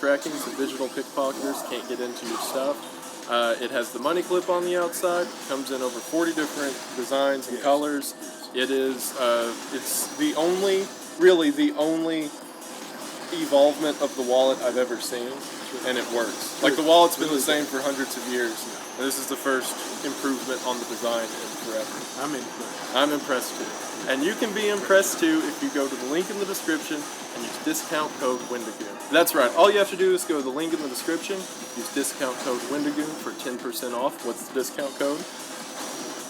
tracking so digital pickpocketers can't get into your stuff. It has the money clip on the outside. Comes in over 40 different designs and colors. It is, it's the only evolvement of the wallet I've ever seen, and it works. Like, the wallet's been the same for hundreds of years, and this is the first improvement on the design in forever. I'm impressed too. And you can be impressed too if you go to the link in the description and use discount code Wendigoon. That's right, all you have to do is go to the link in the description, use discount code Wendigoon for 10% off. What's the discount code?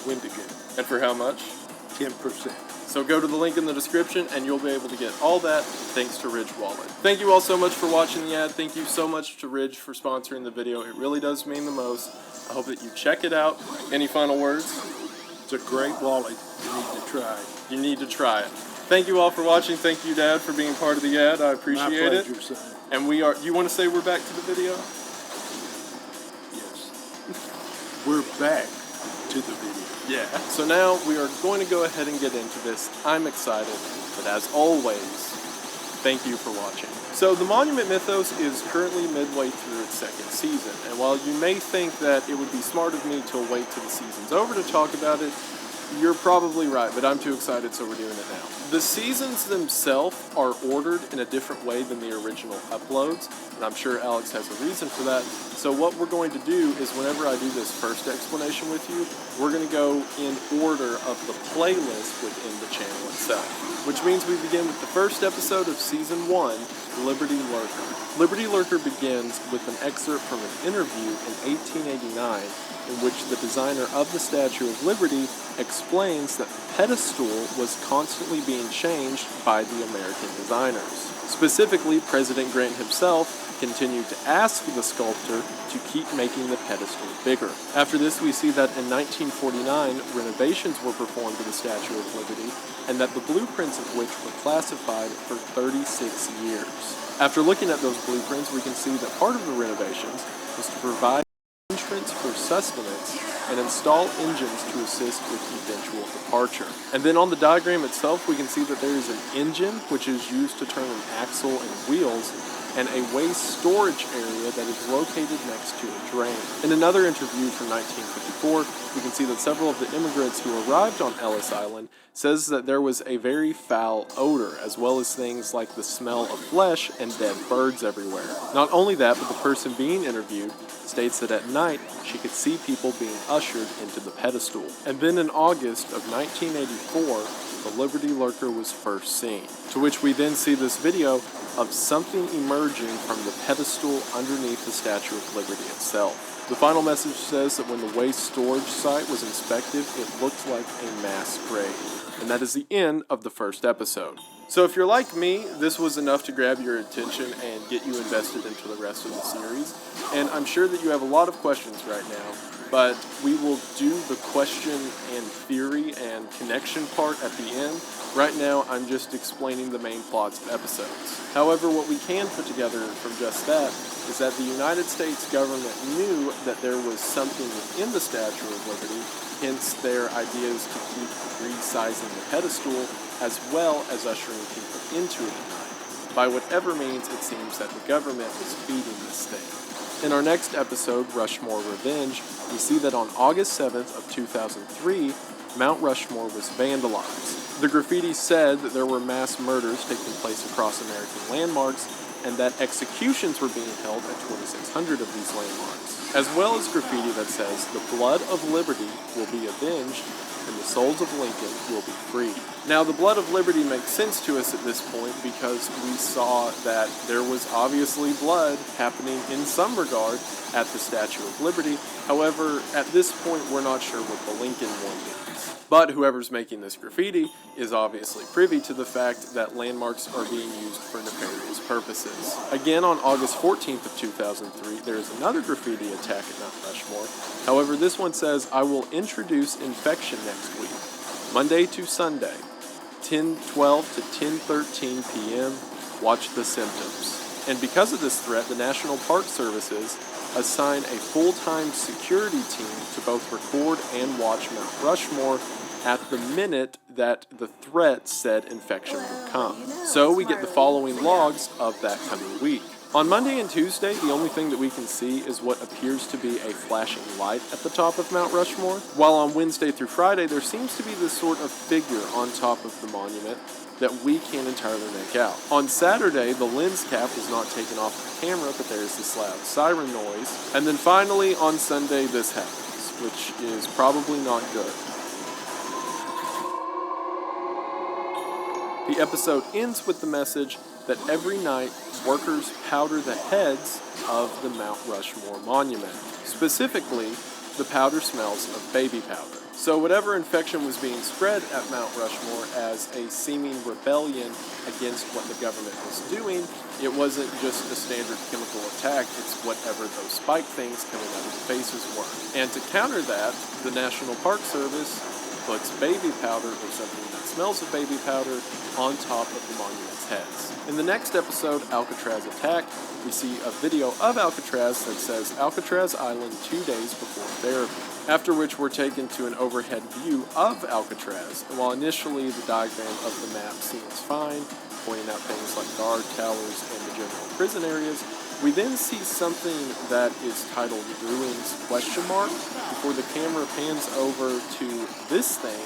Wendigoon. And for how much? 10%. So go to the link in the description and you'll be able to get all that thanks to Ridge Wallet. Thank you all so much for watching the ad. Thank you so much to Ridge for sponsoring the video. It really does mean the most. I hope that you check it out. Any final words? It's a great wallet. You need to try it. You need to try it. Thank you all for watching. Thank you, Dad, for being part of the ad. I appreciate My pleasure, son. And we are, you want to say we're back to the video? Yes. We're back to the video. Yeah. So now we are going to go ahead and get into this. I'm excited, but as always, thank you for watching. So the Monument Mythos is currently midway through its second season, and while you may think that it would be smart of me to wait till the season's over to talk about it, you're probably right, but I'm too excited, so we're doing it now. The seasons themselves are ordered in a different way than the original uploads, and I'm sure Alex has a reason for that. So what we're going to do is whenever I do this first explanation with you, we're going to go in order of the playlist within the channel itself. Which means we begin with the first episode of Season 1, Liberty Lurker. Liberty Lurker begins with an excerpt from an interview in 1889 in which the designer of the Statue of Liberty explains that the pedestal was constantly being changed by the American designers. Specifically, President Grant himself continued to ask the sculptor to keep making the pedestal bigger. After this, we see that in 1949, renovations were performed to the Statue of Liberty, and that the blueprints of which were classified for 36 years. After looking at those blueprints, we can see that part of the renovations was to provide entrance for sustenance and install engines to assist with eventual departure. And then on the diagram itself, we can see that there is an engine which is used to turn an axle and wheels, and a waste storage area that is located next to a drain. In another interview from 1954, we can see that several of the immigrants who arrived on Ellis Island says that there was a very foul odor, as well as things like the smell of flesh and dead birds everywhere. Not only that, but the person being interviewed states that at night she could see people being ushered into the pedestal. And then in August of 1984, the Liberty Lurker was first seen, to which we then see this video of something emerging from the pedestal underneath the Statue of Liberty itself. The final message says that when the waste storage site was inspected, it looked like a mass grave. And that is the end of the first episode. So if you're like me, this was enough to grab your attention and get you invested into the rest of the series. And I'm sure that you have a lot of questions right now, but we will do the question and theory and connection part at the end. Right now, I'm just explaining the main plots of episodes. However, what we can put together from just that is that the United States government knew that there was something within the Statue of Liberty, hence their ideas to keep resizing the pedestal as well as ushering people into it at night. By whatever means, it seems that the government is feeding this thing. In our next episode, Rushmore Revenge, we see that on August 7th of 2003, Mount Rushmore was vandalized. The graffiti said that there were mass murders taking place across American landmarks, and that executions were being held at 2,600 of these landmarks, as well as graffiti that says the blood of liberty will be avenged and the souls of Lincoln will be freed. Now, the blood of liberty makes sense to us at this point because we saw that there was obviously blood happening in some regard at the Statue of Liberty. However, at this point, we're not sure what the Lincoln one means. But whoever's making this graffiti is obviously privy to the fact that landmarks are being used for nefarious purposes. Again, on August 14th of 2003, there is another graffiti attack at Mount Rushmore. However, this one says, "I will introduce infection next week, Monday to Sunday, 10:12 to 10:13 p.m. Watch the symptoms." And because of this threat, the National Park Services assign a full-time security team to both record and watch Mount Rushmore at the minute that the threat said infection would come. So we get the following logs of that coming week. On Monday and Tuesday, the only thing that we can see is what appears to be a flashing light at the top of Mount Rushmore, while on Wednesday through Friday there seems to be this sort of figure on top of the monument that we can't entirely make out. On Saturday, the lens cap was not taken off the camera, but there's this loud siren noise. And then finally, on Sunday, this happens, which is probably not good. The episode ends with the message that every night, workers powder the heads of the Mount Rushmore monument. Specifically, the powder smells of baby powder. So whatever infection was being spread at Mount Rushmore as a seeming rebellion against what the government was doing, it wasn't just a standard chemical attack, it's whatever those spike things coming out of the faces were. And to counter that, the National Park Service puts baby powder, or something that smells of baby powder, on top of the monument's heads. In the next episode, Alcatraz Attack, we see a video of Alcatraz that says Alcatraz Island 2 days before therapy. After which we're taken to an overhead view of Alcatraz, and while initially the diagram of the map seems fine, pointing out things like guard towers and the general prison areas, we then see something that is titled Ruins ? Before the camera pans over to this thing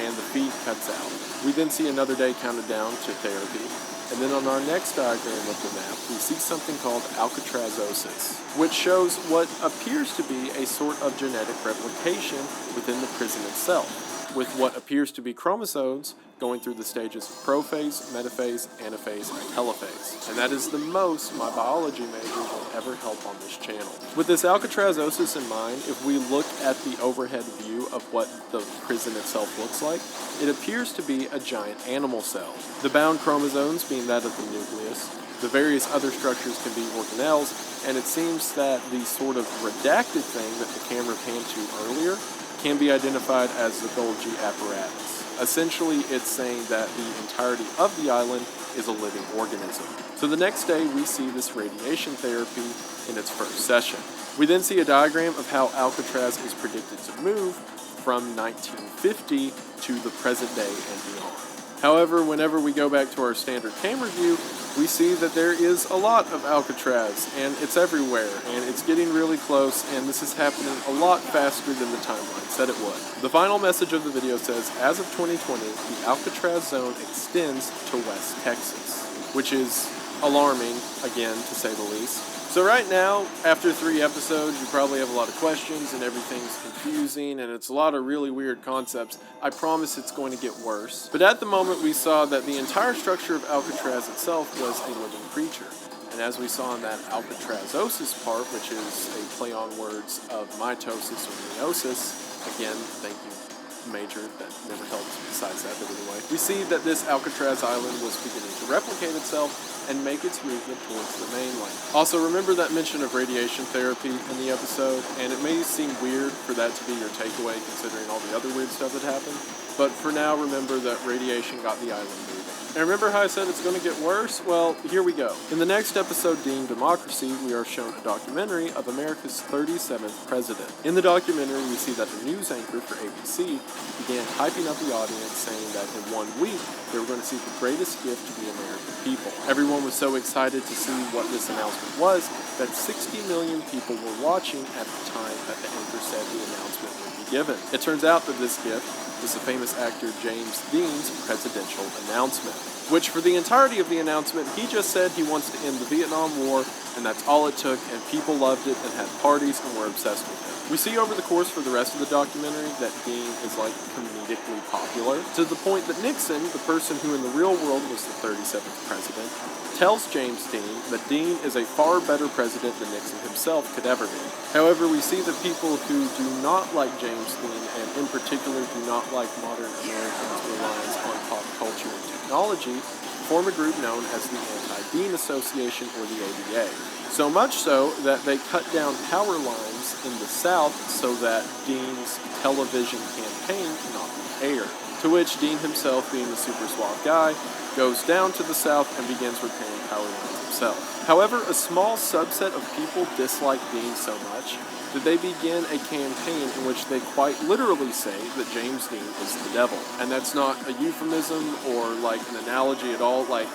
and the feed cuts out. We then see another day counted down to therapy. And then on our next diagram of the map, we see something called Alcatrazosis, which shows what appears to be a sort of genetic replication within the prison itself, with what appears to be chromosomes going through the stages of prophase, metaphase, anaphase, and telophase. And that is the most my biology major will ever help on this channel. With this Alcatrazosis in mind, if we look at the overhead view of what the prison itself looks like, it appears to be a giant animal cell. The bound chromosomes being that of the nucleus, the various other structures can be organelles, and it seems that the sort of redacted thing that the camera panned to earlier can be identified as the Golgi apparatus. Essentially, it's saying that the entirety of the island is a living organism. So the next day, we see this radiation therapy in its first session. We then see a diagram of how Alcatraz is predicted to move from 1950 to the present day and beyond. However, whenever we go back to our standard camera view, we see that there is a lot of Alcatraz, and it's everywhere, and it's getting really close, and this is happening a lot faster than the timeline said it would. The final message of the video says, as of 2020, the Alcatraz zone extends to West Texas, which is alarming, again, to say the least. So right now, after 3 episodes, you probably have a lot of questions and everything's confusing and it's a lot of really weird concepts. I promise it's going to get worse. But at the moment, we saw that the entire structure of Alcatraz itself was a living creature. And as we saw in that Alcatrazosis part, which is a play on words of mitosis or meiosis, again, thank you, major, that never helped besides that, but anyway. We see that this Alcatraz island was beginning to replicate itself and make its movement towards the mainland. Also, remember that mention of radiation therapy in the episode, and it may seem weird for that to be your takeaway considering all the other weird stuff that happened, but for now, remember that radiation got the island moving. And remember how I said it's going to get worse? Well, here we go. In the next episode, deemed Democracy, we are shown a documentary of America's 37th president. In the documentary, we see that the news anchor for ABC began hyping up the audience, saying that in 1 week, they were going to see the greatest gift to the American people. Everyone was so excited to see what this announcement was that 60 million people were watching at the time that the anchor said the announcement would be given. It turns out that this gift was the famous actor James Dean's presidential announcement, which for the entirety of the announcement, he just said he wants to end the Vietnam War, and that's all it took, and people loved it and had parties and were obsessed with it. We see over the course for the rest of the documentary that Dean is like comedically popular, to the point that Nixon, the person who in the real world was the 37th president, tells James Dean that Dean is a far better president than Nixon himself could ever be. However, we see that people who do not like James Dean, and in particular do not like modern Americans' reliance on pop culture and technology, form a group known as the Anti-Dean Association, or the ADA. So much so that they cut down power lines in the South so that Dean's television campaign cannot be aired. To which Dean himself, being the super suave guy, goes down to the South and begins repairing power lines himself. However, a small subset of people dislike Dean so much that they begin a campaign in which they quite literally say that James Dean is the devil. And that's not a euphemism or like an analogy at all. Like,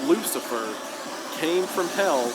Lucifer came from hell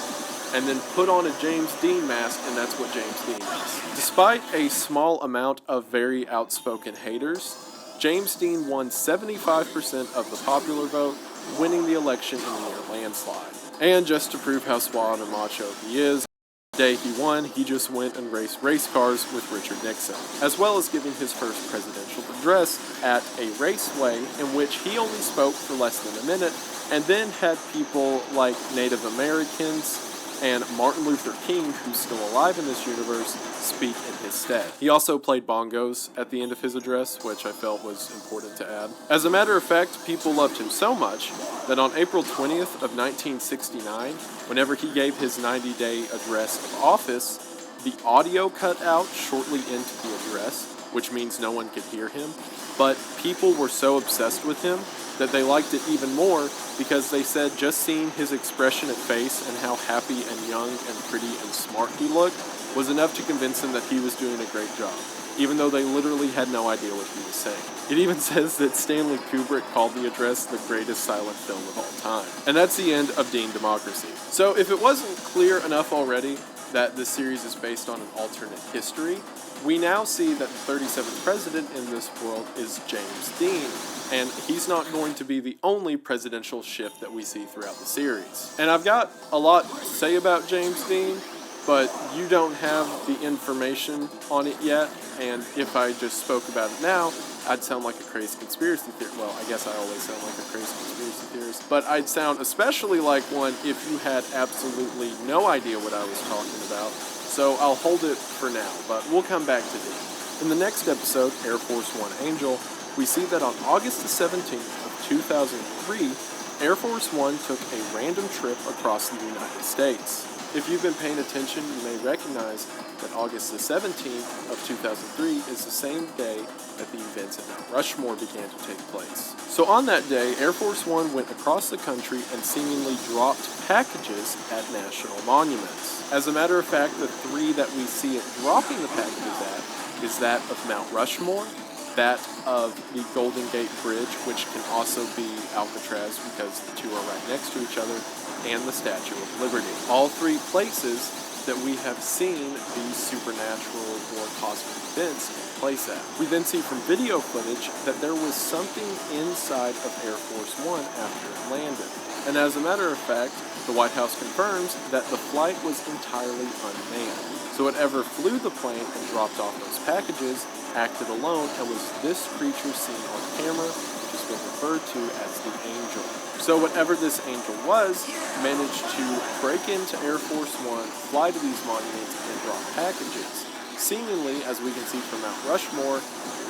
and then put on a James Dean mask, and that's what James Dean is. Despite a small amount of very outspoken haters, James Dean won 75% of the popular vote, winning the election in a near landslide. And just to prove how suave and macho he is, the day he won, he just went and raced race cars with Richard Nixon, as well as giving his first presidential address at a raceway in which he only spoke for less than a minute, and then had people like Native Americans and Martin Luther King, who's still alive in this universe, speak in his stead. He also played bongos at the end of his address, which I felt was important to add. As a matter of fact, people loved him so much that on April 20th of 1969, whenever he gave his 90-day address of office, the audio cut out shortly into the address, which means no one could hear him, but people were so obsessed with him that they liked it even more because they said just seeing his expressionate face and how happy and young and pretty and smart he looked was enough to convince them that he was doing a great job, even though they literally had no idea what he was saying. It even says that Stanley Kubrick called the address the greatest silent film of all time. And that's the end of Dean Democracy. So if it wasn't clear enough already that this series is based on an alternate history, we now see that the 37th president in this world is James Dean, and he's not going to be the only presidential shift that we see throughout the series. And I've got a lot to say about James Dean, but you don't have the information on it yet, and if I just spoke about it now, I'd sound like a crazy conspiracy theorist. Well, I guess I always sound like a crazy conspiracy theorist, but I'd sound especially like one if you had absolutely no idea what I was talking about. So I'll hold it for now, but we'll come back to Dean. In the next episode, Air Force One Angel, we see that on August the 17th of 2003, Air Force One took a random trip across the United States. If you've been paying attention, you may recognize that August the 17th of 2003 is the same day that the events at Mount Rushmore began to take place. So on that day, Air Force One went across the country and seemingly dropped packages at national monuments. As a matter of fact, the three that we see it dropping the packages at is that of Mount Rushmore, that of the Golden Gate Bridge, which can also be Alcatraz because the two are right next to each other, and the Statue of Liberty. All three places that we have seen these supernatural or cosmic events take place at. We then see from video footage that there was something inside of Air Force One after it landed. And as a matter of fact, the White House confirms that the flight was entirely unmanned. So whatever flew the plane and dropped off those packages acted alone and was this creature seen on camera, which has been referred to as the Angel. So whatever this angel was, managed to break into Air Force One, fly to these monuments, and drop packages. Seemingly, as we can see from Mount Rushmore,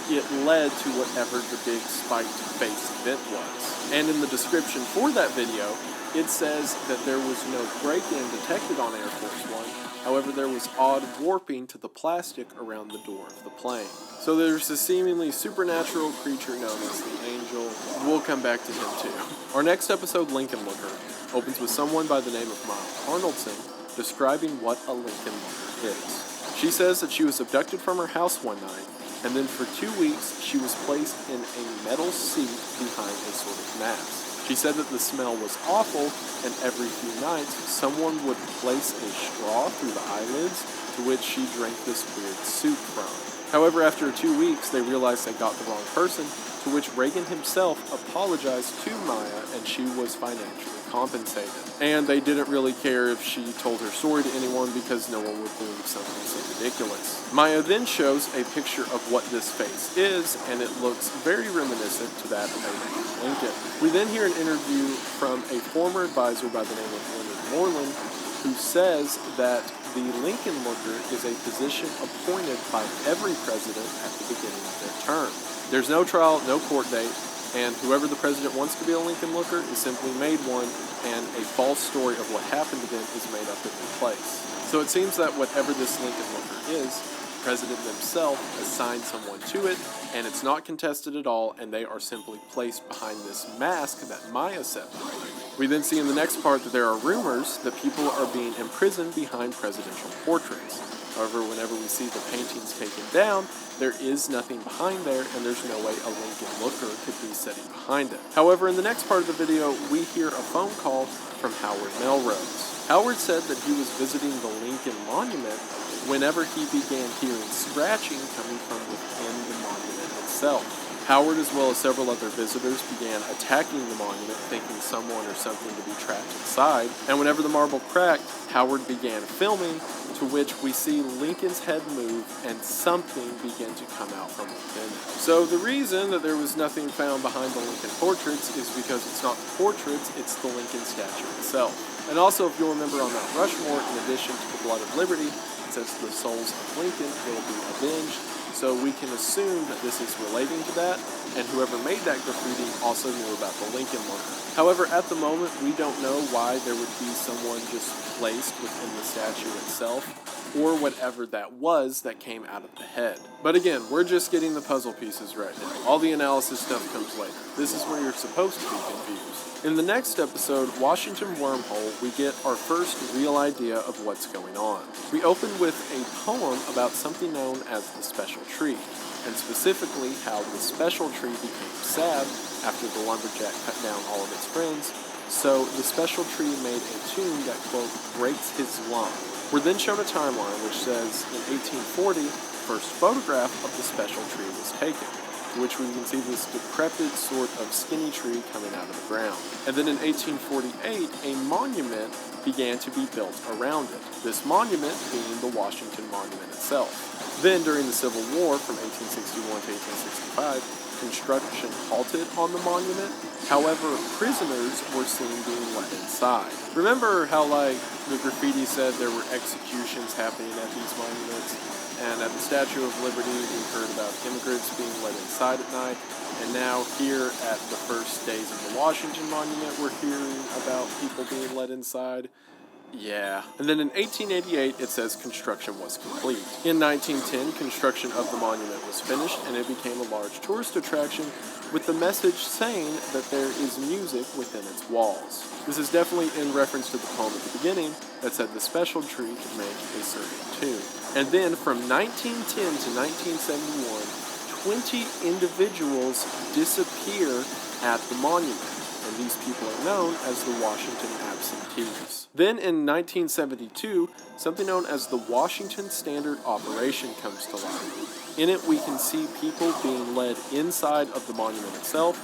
it led to whatever the big spiked face event was. And in the description for that video, it says that there was no break-in detected on Air Force One. However, there was odd warping to the plastic around the door of the plane. So there's a seemingly supernatural creature known as the Angel. We'll come back to him too. Our next episode, Lincoln Looker, opens with someone by the name of Maya Arnoldson describing what a Lincoln Looker is. She says that she was abducted from her house one night, and then for 2 weeks she was placed in a metal seat behind a sort of mask. She said that the smell was awful, and every few nights someone would place a straw through the eyelids, to which she drank this weird soup from. However, after 2 weeks, they realized they got the wrong person, to which Reagan himself apologized to Maya, and she was financially compensated. And they didn't really care if she told her story to anyone because no one would believe something so ridiculous. Maya then shows a picture of what this face is, and it looks very reminiscent to that of Abraham Lincoln. We then hear an interview from a former advisor by the name of Leonard Moreland, who says that the Lincoln Looker is a position appointed by every president at the beginning of their term. There's no trial, no court date, and whoever the president wants to be a Lincoln Looker is simply made one, and a false story of what happened to them is made up in their place. So it seems that whatever this Lincoln Looker is, the president themselves assigned someone to it, and it's not contested at all, and they are simply placed behind this mask that Maya separated. We then see in the next part that there are rumors that people are being imprisoned behind presidential portraits. However, whenever we see the paintings taken down, there is nothing behind there, and there's no way a Lincoln looker could be sitting behind it. However, in the next part of the video, we hear a phone call from Howard Melrose. Howard said that he was visiting the Lincoln Monument whenever he began hearing scratching coming from within the monument itself. Howard, as well as several other visitors, began attacking the monument, thinking someone or something to be trapped inside. And whenever the marble cracked, Howard began filming, to which we see Lincoln's head move and something begin to come out from within it. So the reason that there was nothing found behind the Lincoln portraits is because it's not the portraits, it's the Lincoln statue itself. And also, if you'll remember on Mount Rushmore, in addition to the Blood of Liberty, it says the souls of Lincoln will be avenged. So we can assume that this is relating to that, and whoever made that graffiti also knew about the Lincoln looker. However, at the moment, we don't know why there would be someone just placed within the statue itself, or whatever that was that came out of the head. But again, we're just getting the puzzle pieces right now. All the analysis stuff comes later. This is where you're supposed to be confused. In the next episode, Washington Wormhole, we get our first real idea of what's going on. We open with a poem about something known as the Special Tree, and specifically how the Special Tree became sad after the lumberjack cut down all of its friends, so the Special Tree made a tune that, quote, breaks his lung. We're then shown a timeline which says in 1840, the first photograph of the Special Tree was taken, which we can see this decrepit sort of skinny tree coming out of the ground. And then in 1848, a monument began to be built around it, this monument being the Washington Monument itself. Then during the Civil War from 1861 to 1865, construction halted on the monument. However, prisoners were seen being let inside. Remember how, like, the graffiti said there were executions happening at these monuments? And at the Statue of Liberty, we heard about immigrants being let inside at night. And now here at the first days of the Washington Monument, we're hearing about people being let inside. Yeah. And then in 1888, it says construction was complete. In 1910, construction of the monument was finished, and it became a large tourist attraction with the message saying that there is music within its walls. This is definitely in reference to the poem at the beginning that said the Special Tree could make a certain tune. And then from 1910 to 1971, 20 individuals disappear at the monument, and these people are known as the Washington Absentees. Then in 1972, something known as the Washington Standard Operation comes to life. In it, we can see people being led inside of the monument itself,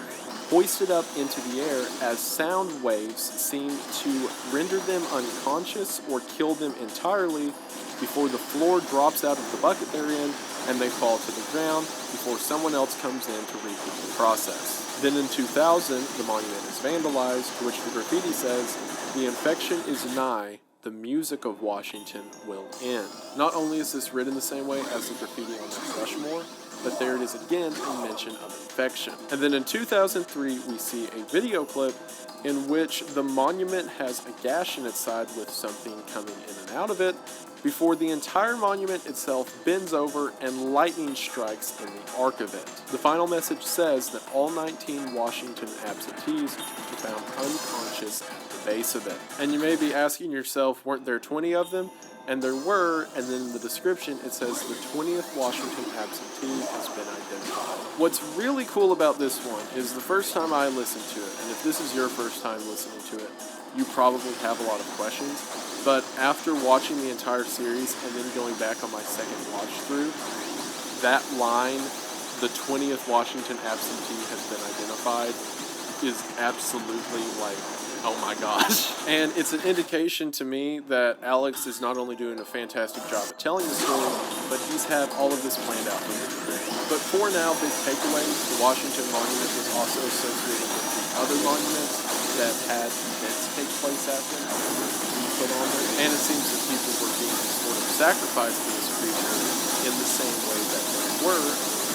hoisted up into the air as sound waves seem to render them unconscious or kill them entirely before the floor drops out of the bucket they're in and they fall to the ground before someone else comes in to repeat the process. Then in 2000, the monument is vandalized, to which the graffiti says, "The infection is nigh, the music of Washington will end." Not only is this written the same way as the graffiti on Mount Rushmore, but there it is again, a mention of infection. And then in 2003, we see a video clip in which the monument has a gash in its side with something coming in and out of it, before the entire monument itself bends over and lightning strikes in the arc of it. The final message says that all 19 Washington absentees were found unconscious at the base of it. And you may be asking yourself, weren't there 20 of them? And there were, and then in the description it says the 20th Washington absentee has been identified. What's really cool about this one is the first time I listened to it, and if this is your first time listening to it, you probably have a lot of questions, but after watching the entire series and then going back on my second watch through, that line, the 20th Washington absentee has been identified, is absolutely like, oh my gosh. And it's an indication to me that Alex is not only doing a fantastic job at telling the story, but he's had all of this planned out from the beginning. But for now, big takeaways, the Washington Monument was also associated with the other monuments that had events take place at them be put on there. And it seems that people were being sort of sacrificed to this creature in the same way that they were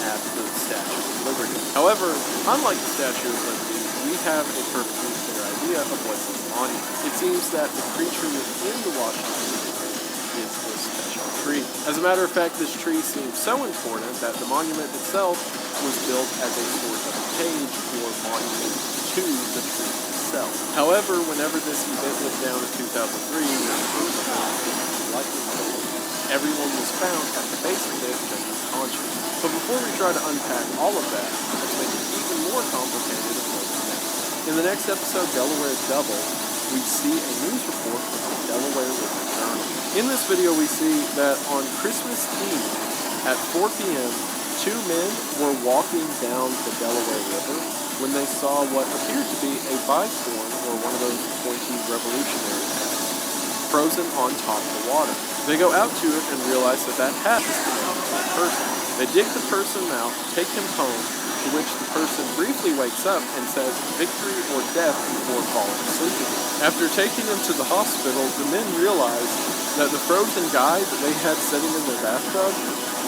at the Statue of Liberty. However, unlike the Statue of Liberty, we have a perfectly clear idea of what's in the monument. It seems that the creature within the Washington Monument is the Special Tree. As a matter of fact, this tree seems so important that the monument itself was built as a sort of cage or monument to the tree itself. itself. However, whenever this event went down in 2003, everyone was found at the base of it just unconscious. But before we try to unpack all of that, let's make it even more complicated and what's next. In the next episode, Delaware Double, we see a news report from the Delaware River Journal. In this video, we see that on Christmas Eve at 4 p.m., two men were walking down the Delaware River when they saw what appeared to be a bicorn, or one of those pointy revolutionary hats, frozen on top of the water. They go out to it and realize that that hat is belonging to a person. They dig the person out, take him home, to which the person briefly wakes up and says victory or death before falling asleep again. After taking him to the hospital, the men realized that the frozen guy that they had sitting in their bathtub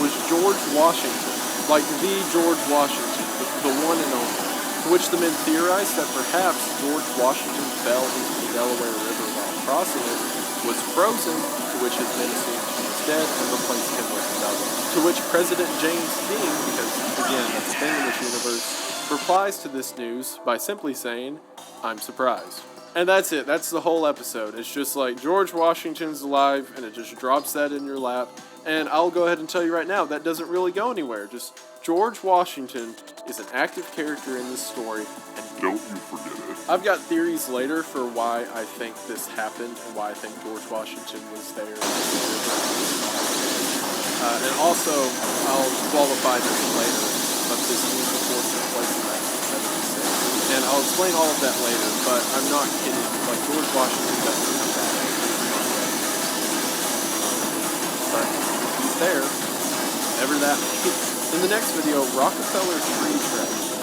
was George Washington, like the George Washington, the one and only. To which the men theorized that perhaps George Washington fell into the Delaware River while crossing it, was frozen, to which his men assumed he was dead and replaced him with another. To which President James Dean, because again, that's the thing in this universe, replies to this news by simply saying, "I'm surprised." And that's it. That's the whole episode. It's just like George Washington's alive, and it just drops that in your lap. And I'll go ahead and tell you right now, that doesn't really go anywhere. Just George Washington is an active character in this story, and Don't you forget it. I've got theories later for why I think this happened and why I think George Washington was there. And also, I'll qualify this later, but this news report took place in 1976. And I'll explain all of that later, but I'm not kidding. Like, George Washington doesn't come back. But he's there, whatever that means. In the next video, Rockefeller Tree Tragedy,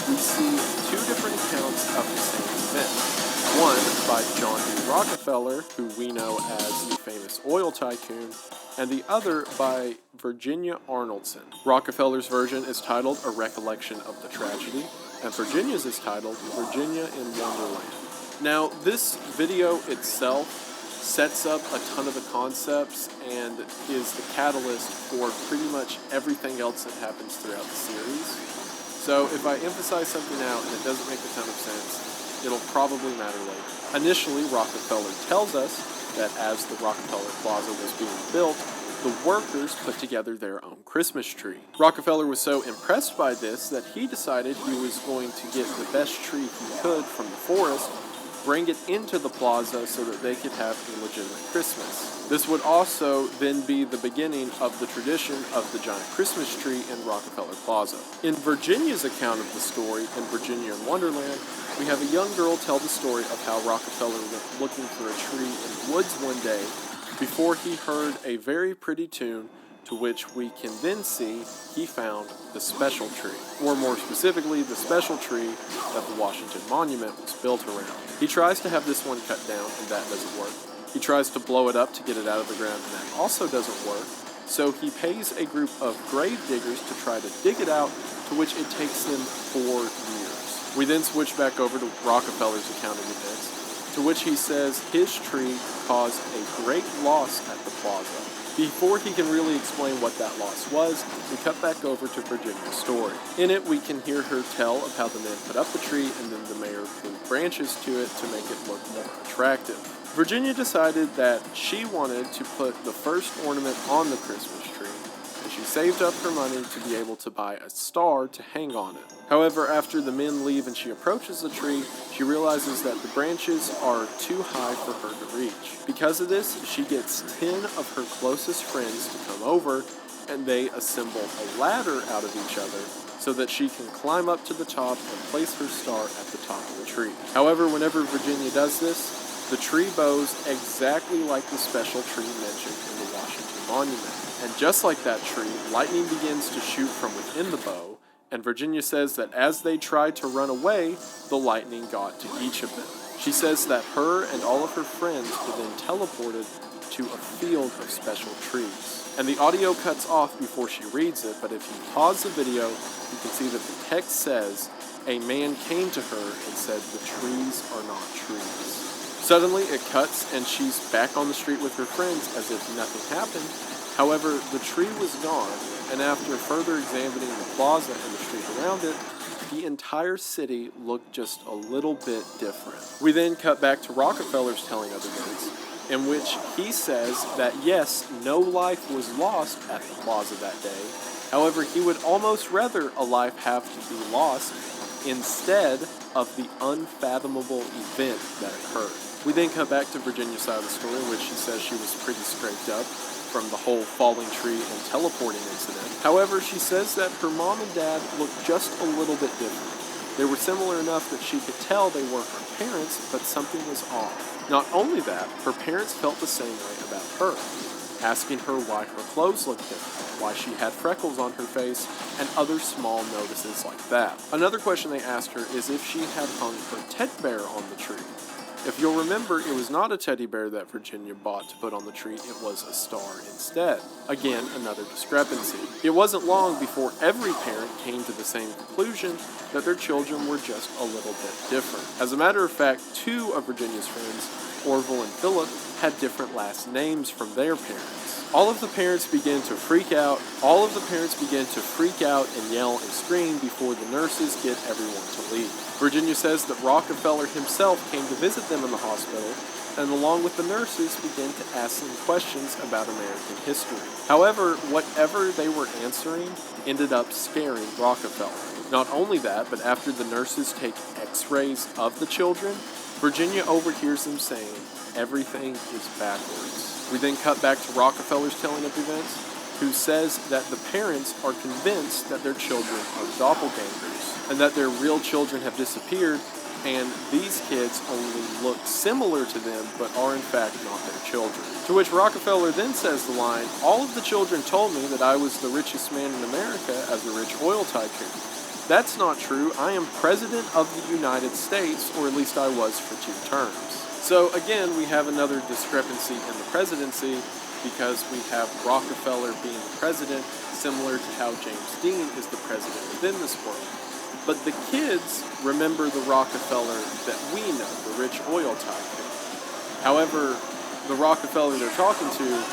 we see two different accounts of the same event. One by John D. Rockefeller, who we know as the famous oil tycoon, and the other by Virginia Arnoldson. Rockefeller's version is titled A Recollection of the Tragedy, and Virginia's is titled Virginia in Wonderland. Now, this video itself sets up a ton of the concepts and is the catalyst for pretty much everything else that happens throughout the series. So if I emphasize something out and it doesn't make a ton of sense, it'll probably matter later. Initially, Rockefeller tells us that as the Rockefeller Plaza was being built, the workers put together their own Christmas tree. Rockefeller was so impressed by this that he decided he was going to get the best tree he could from the forest, bring it into the plaza so that they could have a legitimate Christmas. This would also then be the beginning of the tradition of the giant Christmas tree in Rockefeller Plaza. In Virginia's account of the story, in Virginia in Wonderland, we have a young girl tell the story of how Rockefeller went looking for a tree in the woods one day before he heard a very pretty tune, to which we can then see he found the special tree, or more specifically, the special tree that the Washington Monument was built around. He tries to have this one cut down, and that doesn't work. He tries to blow it up to get it out of the ground, and that also doesn't work. So he pays a group of grave diggers to try to dig it out, to which it takes them 4 years. We then switch back over to Rockefeller's account of events, to which he says his tree caused a great loss at the plaza. Before he can really explain what that loss was, we cut back over to Virginia's story. In it, we can hear her tell of how the men put up the tree and then the mayor glued branches to it to make it look more attractive. Virginia decided that she wanted to put the first ornament on the Christmas tree, and she saved up her money to be able to buy a star to hang on it. However, after the men leave and she approaches the tree, she realizes that the branches are too high for her to reach. Because of this, she gets 10 of her closest friends to come over, and they assemble a ladder out of each other so that she can climb up to the top and place her star at the top of the tree. However, whenever Virginia does this, the tree bows exactly like the special tree mentioned in the Washington Monument. And just like that tree, lightning begins to shoot from within the bow, and Virginia says that as they tried to run away, the lightning got to each of them. She says that her and all of her friends were then teleported to a field of special trees. And the audio cuts off before she reads it, but if you pause the video, you can see that the text says, "A man came to her and said, 'The trees are not trees.'" Suddenly it cuts and she's back on the street with her friends as if nothing happened. However, the tree was gone, and after further examining the plaza and the street around it, the entire city looked just a little bit different. We then cut back to Rockefeller's telling of events, in which he says that yes, no life was lost at the plaza that day. However, he would almost rather a life have to be lost instead of the unfathomable event that occurred. We then cut back to Virginia's side of the story, in which she says she was pretty scraped up from the whole falling tree and teleporting incident. However, she says that her mom and dad looked just a little bit different. They were similar enough that she could tell they were her parents, but something was off. Not only that, her parents felt the same way about her, asking her why her clothes looked different, why she had freckles on her face, and other small notices like that. Another question they asked her is if she had hung her teddy bear on the tree. If you'll remember, it was not a teddy bear that Virginia bought to put on the tree, it was a star instead. Again, another discrepancy. It wasn't long before every parent came to the same conclusion that their children were just a little bit different. As a matter of fact, two of Virginia's friends, Orville and Philip, had different last names from their parents. All of the parents began to freak out and yell and scream before the nurses get everyone to leave. Virginia says that Rockefeller himself came to visit them in the hospital, and along with the nurses began to ask them questions about American history. However, whatever they were answering ended up scaring Rockefeller. Not only that, but after the nurses take x-rays of the children, Virginia overhears them saying, "Everything is backwards." We then cut back to Rockefeller's telling of events, who says that the parents are convinced that their children are doppelgangers, and that their real children have disappeared, and these kids only look similar to them, but are in fact not their children. To which Rockefeller then says the line, "All of the children told me that I was the richest man in America as a rich oil tycoon. That's not true. I am President of the United States, or at least I was for 2 terms. So again, we have another discrepancy in the presidency, because we have Rockefeller being the president, similar to how James Dean is the president within this world. But the kids remember the Rockefeller that we know, the rich oil tycoon. However, the Rockefeller they're talking to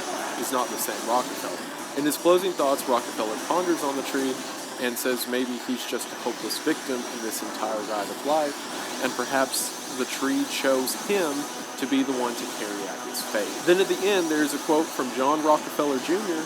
is not the same Rockefeller. In his closing thoughts, Rockefeller ponders on the tree and says maybe he's just a hopeless victim in this entire ride of life, and perhaps the tree chose him to be the one to carry out his fate. Then at the end, there's a quote from John Rockefeller Jr.,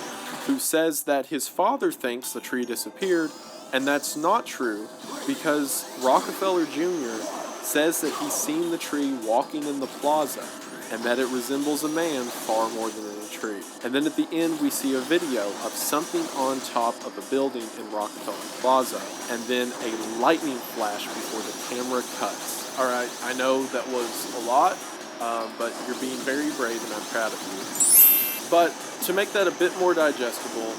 who says that his father thinks the tree disappeared, and that's not true, because Rockefeller Jr. says that he's seen the tree walking in the plaza, and that it resembles a man far more than a tree. And then at the end, we see a video of something on top of a building in Rockefeller Plaza, and then a lightning flash before the camera cuts. Alright, I know that was a lot, but you're being very brave and I'm proud of you. But to make that a bit more digestible,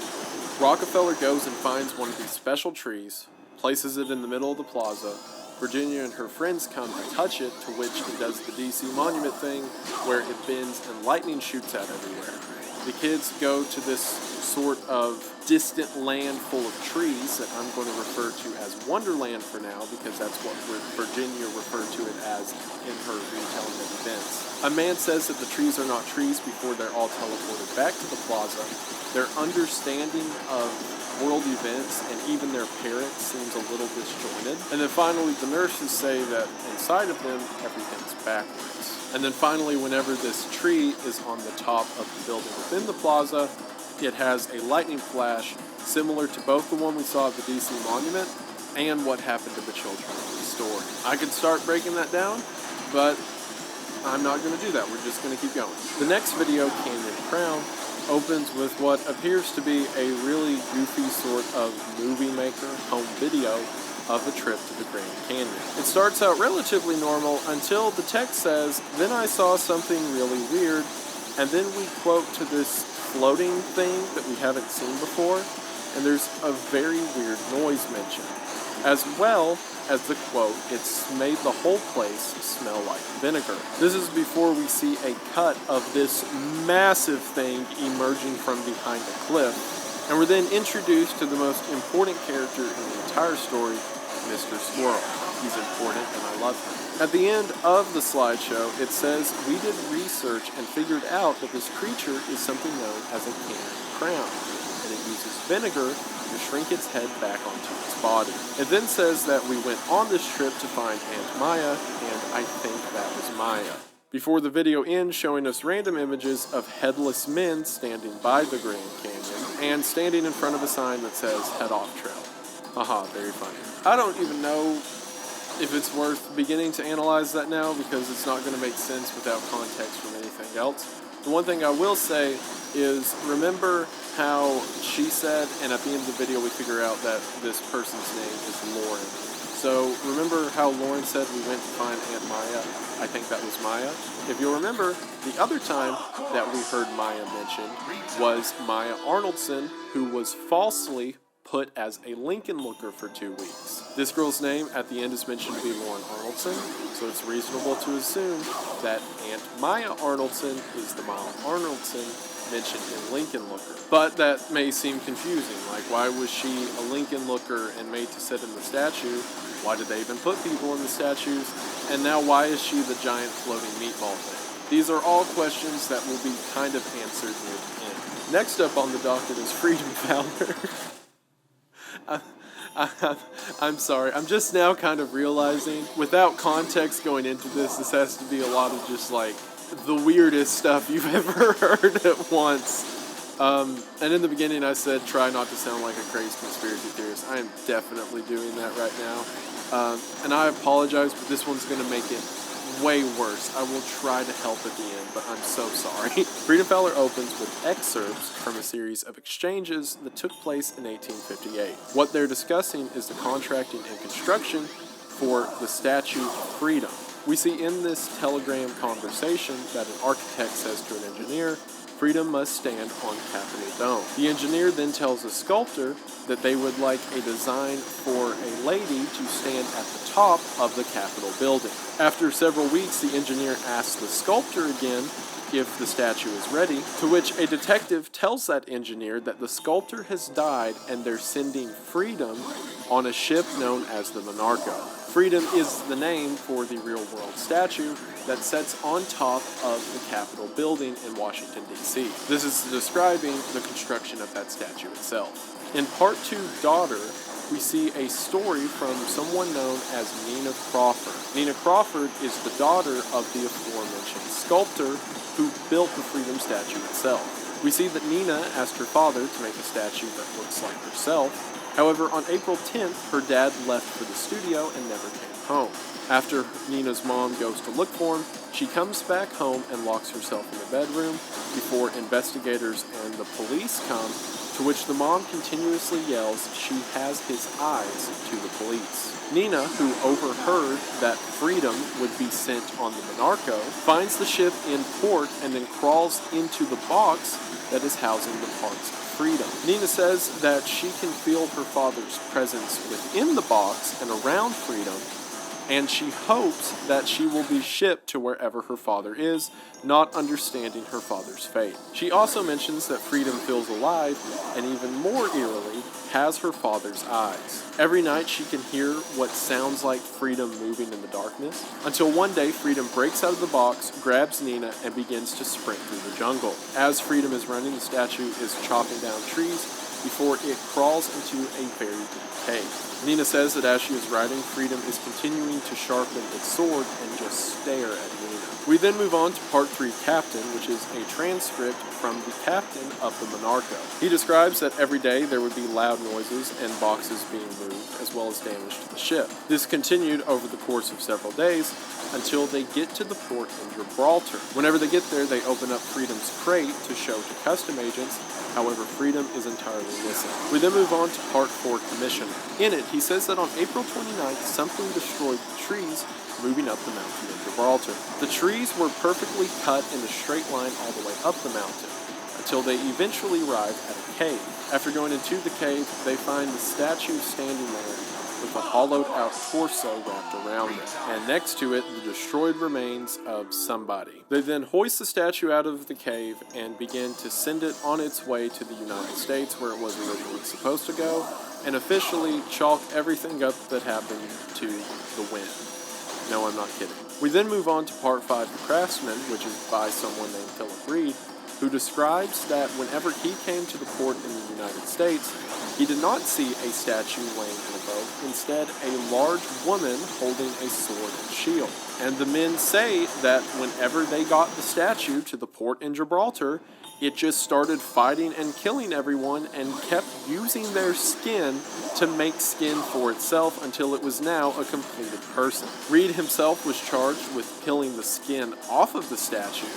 Rockefeller goes and finds one of these special trees, places it in the middle of the plaza. Virginia and her friends come and touch it, to which it does the DC Monument thing, where it bends and lightning shoots out everywhere. The kids go to this sort of distant land full of trees that I'm going to refer to as Wonderland for now, because that's what Virginia referred to it as in her retelling of events. A man says that the trees are not trees before they're all teleported back to the plaza. Their understanding of world events and even their parents seems a little disjointed. And then finally the nurses say that inside of them everything's backwards. And then finally, whenever this tree is on the top of the building within the plaza, it has a lightning flash similar to both the one we saw at the DC Monument and what happened to the children in the story. I could start breaking that down, but I'm not going to do that. We're just going to keep going. The next video, Canyon Crown, opens with what appears to be a really goofy sort of movie maker home video of a trip to the Grand Canyon. It starts out relatively normal until the text says, "Then I saw something really weird," and then we quote to this floating thing that we haven't seen before, and there's a very weird noise mentioned. As well as the quote, "It's made the whole place smell like vinegar." This is before we see a cut of this massive thing emerging from behind a cliff, and we're then introduced to the most important character in the entire story, Mr. Squirrel. He's important and I love him. At the end of the slideshow, it says, "We did research and figured out that this creature is something known as a canine crown, and it uses vinegar to shrink its head back onto its body." It then says that we went on this trip to find Aunt Maya, and I think that was Maya. Before the video ends, showing us random images of headless men standing by the Grand Canyon and standing in front of a sign that says "Head Off Trail." Haha, very funny. I don't even know if it's worth beginning to analyze that now, because it's not going to make sense without context from anything else. The one thing I will say is, remember how she said, and at the end of the video we figure out that this person's name is Lauren. So remember how Lauren said we went to find Aunt Maya? I think that was Maya. If you'll remember, the other time that we heard Maya mentioned was Maya Arnoldson, who was falsely put as a Lincoln Looker for 2 weeks. This girl's name at the end is mentioned to be Lauren Arnoldson, so it's reasonable to assume that Aunt Maya Arnoldson is the Maya Arnoldson mentioned in Lincoln Looker. But that may seem confusing, like why was she a Lincoln Looker and made to sit in the statue? Why did they even put people in the statues? And now why is she the giant floating meatball thing? These are all questions that will be kind of answered near the end. Next up on the docket is Freedom Fowler. I'm sorry, I'm just now kind of realizing, without context going into this has to be a lot of just like the weirdest stuff you've ever heard at once. And in the beginning I said try not to sound like a crazy conspiracy theorist. I am definitely doing that right now. And I apologize, but this one's going to make it way worse. I will try to help at the end, but I'm so sorry. Freedom Fowler opens with excerpts from a series of exchanges that took place in 1858. What they're discussing is the contracting and construction for the Statue of Freedom. We see in this telegram conversation that an architect says to an engineer, "Freedom must stand on Capitol Dome." The engineer then tells a sculptor that they would like a design for a lady to stand at the top of the Capitol building. After several weeks, the engineer asks the sculptor again if the statue is ready, to which a detective tells that engineer that the sculptor has died and they're sending Freedom on a ship known as the Monarca. Freedom is the name for the real-world statue that sits on top of the Capitol building in Washington, D.C. This is describing the construction of that statue itself. In Part 2, Daughter, we see a story from someone known as Nina Crawford. Nina Crawford is the daughter of the aforementioned sculptor who built the Freedom statue itself. We see that Nina asked her father to make a statue that looks like herself. However, on April 10th, her dad left for the studio and never came home. After Nina's mom goes to look for him, she comes back home and locks herself in the bedroom before investigators and the police come, to which the mom continuously yells she has his eyes to the police. Nina, who overheard that Freedom would be sent on the Monarco, finds the ship in port and then crawls into the box that is housing the parts of Freedom. Nina says that she can feel her father's presence within the box and around Freedom, and she hopes that she will be shipped to wherever her father is, not understanding her father's fate. She also mentions that Freedom feels alive, and even more eerily, has her father's eyes. Every night she can hear what sounds like Freedom moving in the darkness, until one day Freedom breaks out of the box, grabs Nina, and begins to sprint through the jungle. As Freedom is running, the statue is chopping down trees before it crawls into a very deep cave. Nina says that as she is riding, Freedom is continuing to sharpen its sword and just stare at Nina. We then move on to Part 3, Captain, which is a transcript from the captain of the Monarco. He describes that every day there would be loud noises and boxes being moved, as well as damage to the ship. This continued over the course of several days until they get to the port in Gibraltar. Whenever they get there, they open up Freedom's crate to show to custom agents. However, Freedom is entirely missing. We then move on to Part 4, Commissioner. In it, he says that on April 29th, something destroyed the trees moving up the mountain in Gibraltar. The trees were perfectly cut in a straight line all the way up the mountain, until they eventually arrive at a cave. After going into the cave, they find the statue standing there with a hollowed-out torso wrapped around it, and next to it, the destroyed remains of somebody. They then hoist the statue out of the cave and begin to send it on its way to the United States, where it was originally supposed to go, and officially chalk everything up that happened to the wind. No, I'm not kidding. We then move on to part 5, The Craftsman, which is by someone named Philip Reed, who describes that whenever he came to the port in the United States, he did not see a statue laying in a boat, instead a large woman holding a sword and shield. And the men say that whenever they got the statue to the port in Gibraltar, it just started fighting and killing everyone and kept using their skin to make skin for itself until it was now a completed person. Reed himself was charged with peeling the skin off of the statue,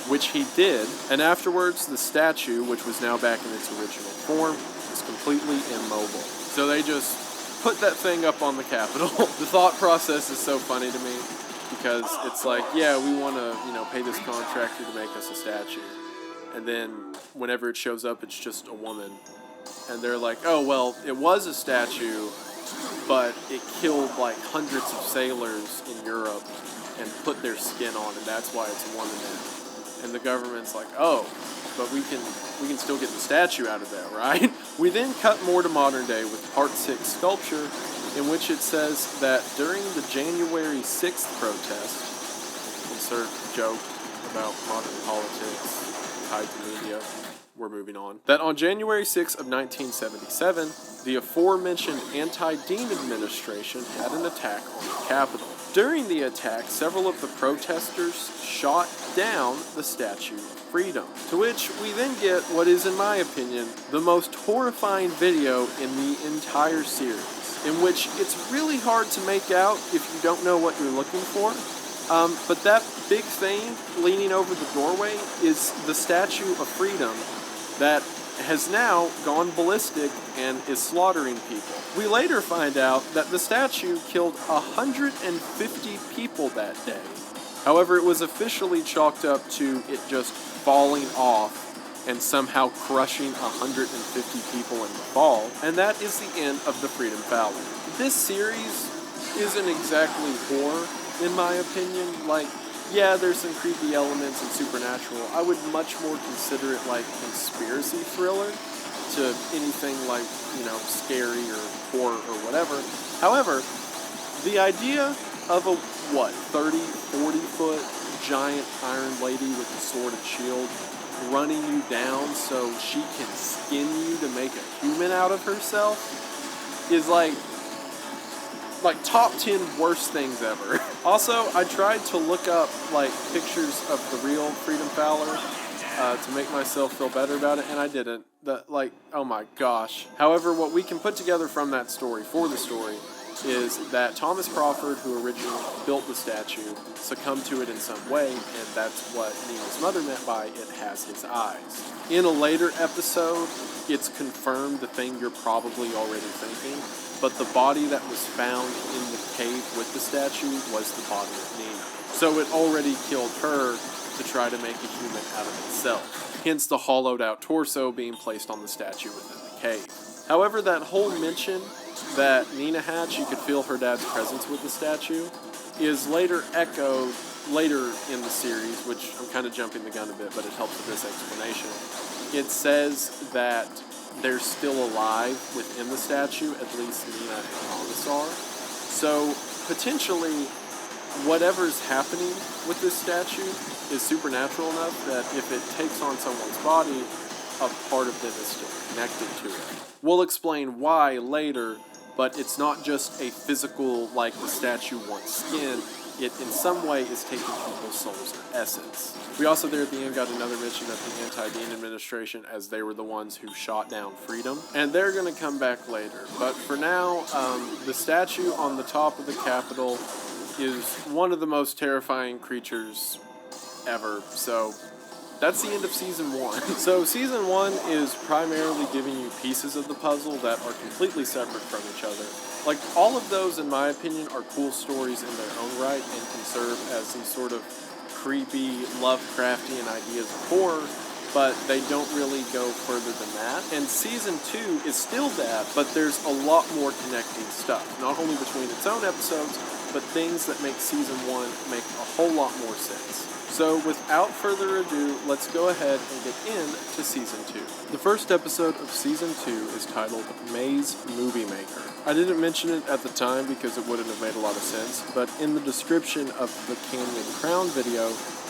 which he did, and afterwards the statue, which was now back in its original form, was completely immobile. So they just put that thing up on the Capitol. The thought process is so funny to me, because it's like, yeah, we want to, pay this contractor to make us a statue. And then whenever it shows up, it's just a woman. And they're like, oh, well, it was a statue, but it killed like hundreds of sailors in Europe and put their skin on, and that's why it's a woman now. And the government's like, oh, but we can still get the statue out of there, right? We then cut more to modern day with part 6, Sculpture, in which it says that during the January 6th protest, insert joke about modern politics, tied to media, we're moving on, that on January 6 of 1977, the aforementioned anti-Dean administration had an attack on the Capitol. During the attack, several of the protesters shot down the Statue of Freedom, to which we then get what is, in my opinion, the most horrifying video in the entire series, in which it's really hard to make out if you don't know what you're looking for. But that big thing leaning over the doorway is the Statue of Freedom that has now gone ballistic and is slaughtering people. We later find out that the statue killed 150 people that day. However, it was officially chalked up to it just falling off and somehow crushing 150 people in the fall. And that is the end of the Freedom Fowler. This series isn't exactly horror, in my opinion. Like, yeah, there's some creepy elements and supernatural. I would much more consider it like conspiracy thriller to anything like, scary or horror or whatever. However, the idea of a, 30, 40-foot giant iron lady with a sword and shield running you down so she can skin you to make a human out of herself is like top 10 worst things ever. Also, I tried to look up pictures of the real Freedom Fowler to make myself feel better about it, and I didn't. Oh my gosh. However, what we can put together from that story, for the story, is that Thomas Crawford, who originally built the statue, succumbed to it in some way, and that's what Nina's mother meant by it has his eyes. In a later episode, it's confirmed the thing you're probably already thinking, but the body that was found in the cave with the statue was the body of Nina. So it already killed her to try to make a human out of itself. Hence the hollowed out torso being placed on the statue within the cave. However, that whole mention that Nina had, she could feel her dad's presence with the statue, is later echoed later in the series, which I'm kind of jumping the gun a bit, but it helps with this explanation. It says that they're still alive within the statue, at least Nina and Thomas are. So potentially, whatever's happening with this statue is supernatural enough that if it takes on someone's body, a part of them is still connected to it. We'll explain why later, but it's not just a physical, like the statue wants skin, it in some way is taking people's souls or essence. We also there at the end got another mention of the anti-Dean administration, as they were the ones who shot down Freedom, and they're going to come back later. But for now, the statue on the top of the Capitol is one of the most terrifying creatures ever, so that's the end of Season 1. So Season 1 is primarily giving you pieces of the puzzle that are completely separate from each other. All of those, in my opinion, are cool stories in their own right and can serve as these sort of creepy, Lovecraftian ideas of horror, but they don't really go further than that. And Season 2 is still that, but there's a lot more connecting stuff, not only between its own episodes, but things that make Season 1 make a whole lot more sense. So without further ado, let's go ahead and get into Season 2. The first episode of Season 2 is titled Maze Movie Maker. I didn't mention it at the time because it wouldn't have made a lot of sense, but in the description of the Canyon Crown video,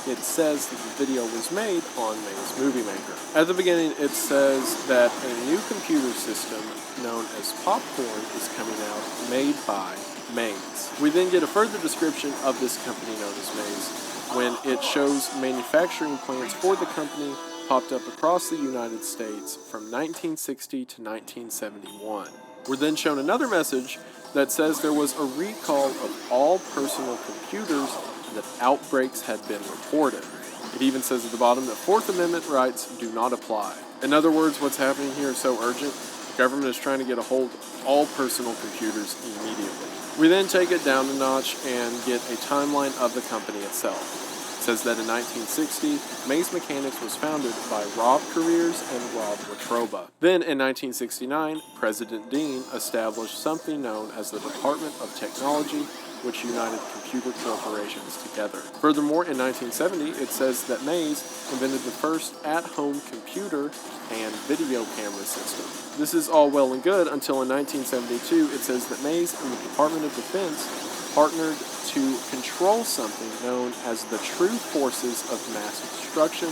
it says that the video was made on Maze Movie Maker. At the beginning, it says that a new computer system known as Popcorn is coming out, made by Maze. We then get a further description of this company known as Maze, when it shows manufacturing plants for the company popped up across the United States from 1960 to 1971. We're then shown another message that says there was a recall of all personal computers and that outbreaks had been reported. It even says at the bottom that Fourth Amendment rights do not apply. In other words, what's happening here is so urgent, the government is trying to get a hold of all personal computers immediately. We then take it down a notch and get a timeline of the company itself. It says that in 1960, Maze Mechanics was founded by Rob Carreras and Rob Watroba. Then in 1969, President Dean established something known as the Department of Technology, which united computer corporations together. Furthermore, in 1970, it says that Maze invented the first at-home computer and video camera system. This is all well and good until in 1972, it says that Maze and the Department of Defense partnered to control something known as the True Forces of Mass Destruction,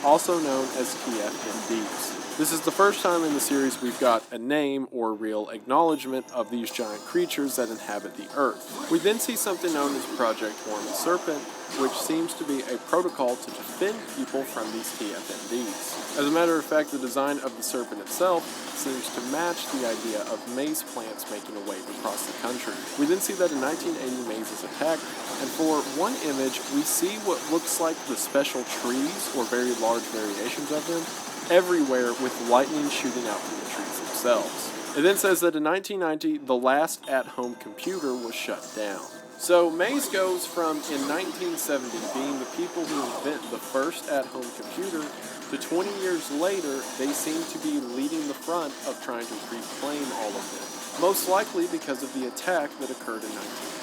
also known as TFMDs. This is the first time in the series we've got a name or real acknowledgement of these giant creatures that inhabit the Earth. We then see something known as Project Horned Serpent, which seems to be a protocol to defend people from these TFMDs. As a matter of fact, the design of the serpent itself seems to match the idea of maze plants making a wave across the country. We then see that in 1980 Maze is attacked, and for one image we see what looks like the special trees, or very large variations of them, everywhere with lightning shooting out from the trees themselves. It then says that in 1990, the last at-home computer was shut down. So Maze goes from, in 1970, being the people who invent the first at-home computer, to 20 years later, they seem to be leading the front of trying to reclaim all of them. Most likely because of the attack that occurred in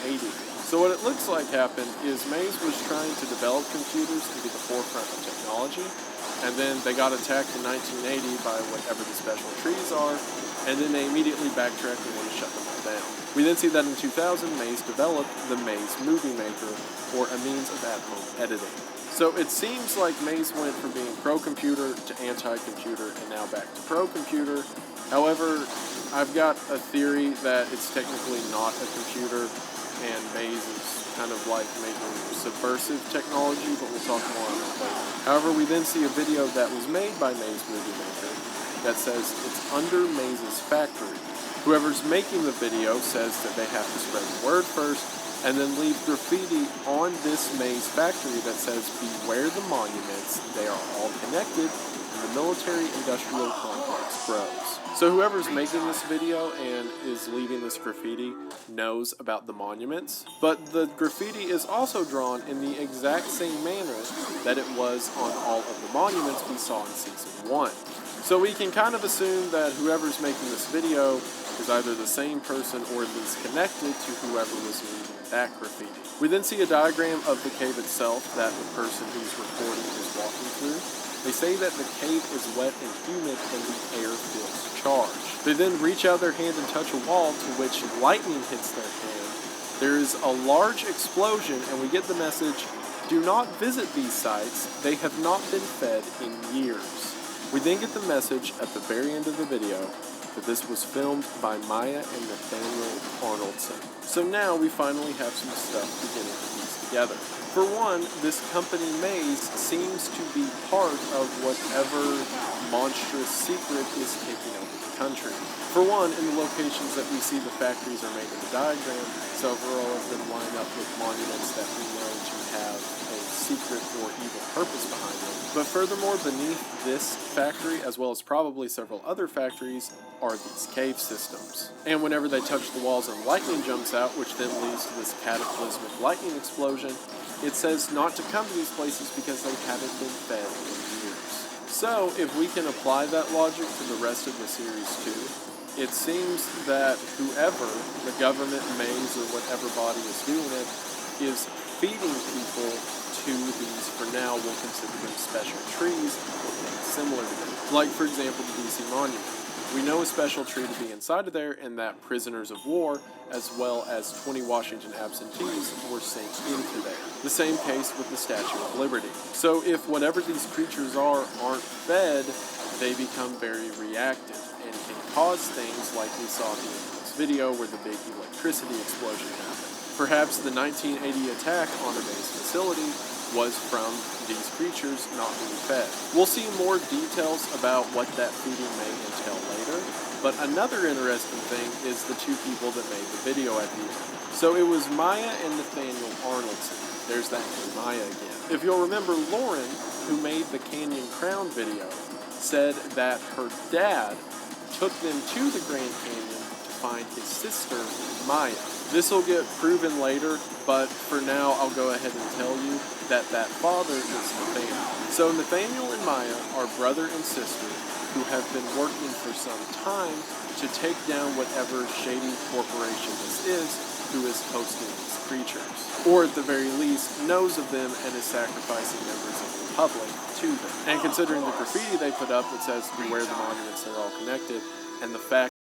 1980. So what it looks like happened is Maze was trying to develop computers to be the forefront of technology, and then they got attacked in 1980 by whatever the special trees are, and then they immediately backtracked and wanted to shut them all down. We then see that in 2000, Maze developed the Maze Movie Maker, or a means of at-home editing. So it seems like Maze went from being pro-computer to anti-computer, and now back to pro-computer. However, I've got a theory that it's technically not a computer, and Maze is kind of like making subversive technology, but we'll talk more on that later. However, we then see a video that was made by Maze Movie Maker that says it's under Maze's factory. Whoever's making the video says that they have to spread the word first, and then leave graffiti on this Maze factory that says, "Beware the monuments, they are all connected, and the military-industrial complex grows." So whoever's making this video and is leaving this graffiti knows about the monuments, but the graffiti is also drawn in the exact same manner that it was on all of the monuments we saw in Season 1. So we can kind of assume that whoever's making this video is either the same person or at least connected to whoever was leaving that graffiti. We then see a diagram of the cave itself that the person who's recording is walking through. They say that the cave is wet and humid and the air feels charged. They then reach out their hand and touch a wall, to which lightning hits their hand. There is a large explosion, and we get the message, "Do not visit these sites, they have not been fed in years." We then get the message at the very end of the video that this was filmed by Maya and Nathaniel Arnoldson. So now we finally have some stuff beginning to piece together. For one, this company Maze seems to be part of whatever monstrous secret is taking over the country. For one, in the locations that we see the factories are made in the diagram, several of them line up with monuments that we know to have a secret or evil purpose behind them. But furthermore, beneath this factory, as well as probably several other factories, are these cave systems. And whenever they touch the walls and lightning jumps out, which then leads to this cataclysmic lightning explosion, it says not to come to these places because they haven't been fed in years. So, if we can apply that logic to the rest of the series too, it seems that whoever, the government, Maze, or whatever body is doing it, is feeding people to these, for now, we'll consider them special trees or things similar to them. Like, for example, the DC Monument. We know a special tree to be inside of there, and that prisoners of war, as well as 20 Washington absentees, were sent into there. The same case with the Statue of Liberty. So if whatever these creatures aren't fed, they become very reactive and can cause things like we saw at the end of this video where the big electricity explosion happened. Perhaps the 1980 attack on a base facility was from these creatures not being fed. We'll see more details about what that feeding may entail later, but another interesting thing is the two people that made the video at the end. So it was Maya and Nathaniel Arnoldson. There's that name, Maya again. If you'll remember, Lauren, who made the Canyon Crown video, said that her dad took them to the Grand Canyon to find his sister, Maya. This will get proven later, but for now I'll go ahead and tell you that father is Nathaniel. So Nathaniel and Maya are brother and sister who have been working for some time to take down whatever shady corporation this is who is hosting these creatures. Or at the very least, knows of them and is sacrificing members of the public to them. And considering the graffiti they put up that says beware the monuments, they're all connected, and the fact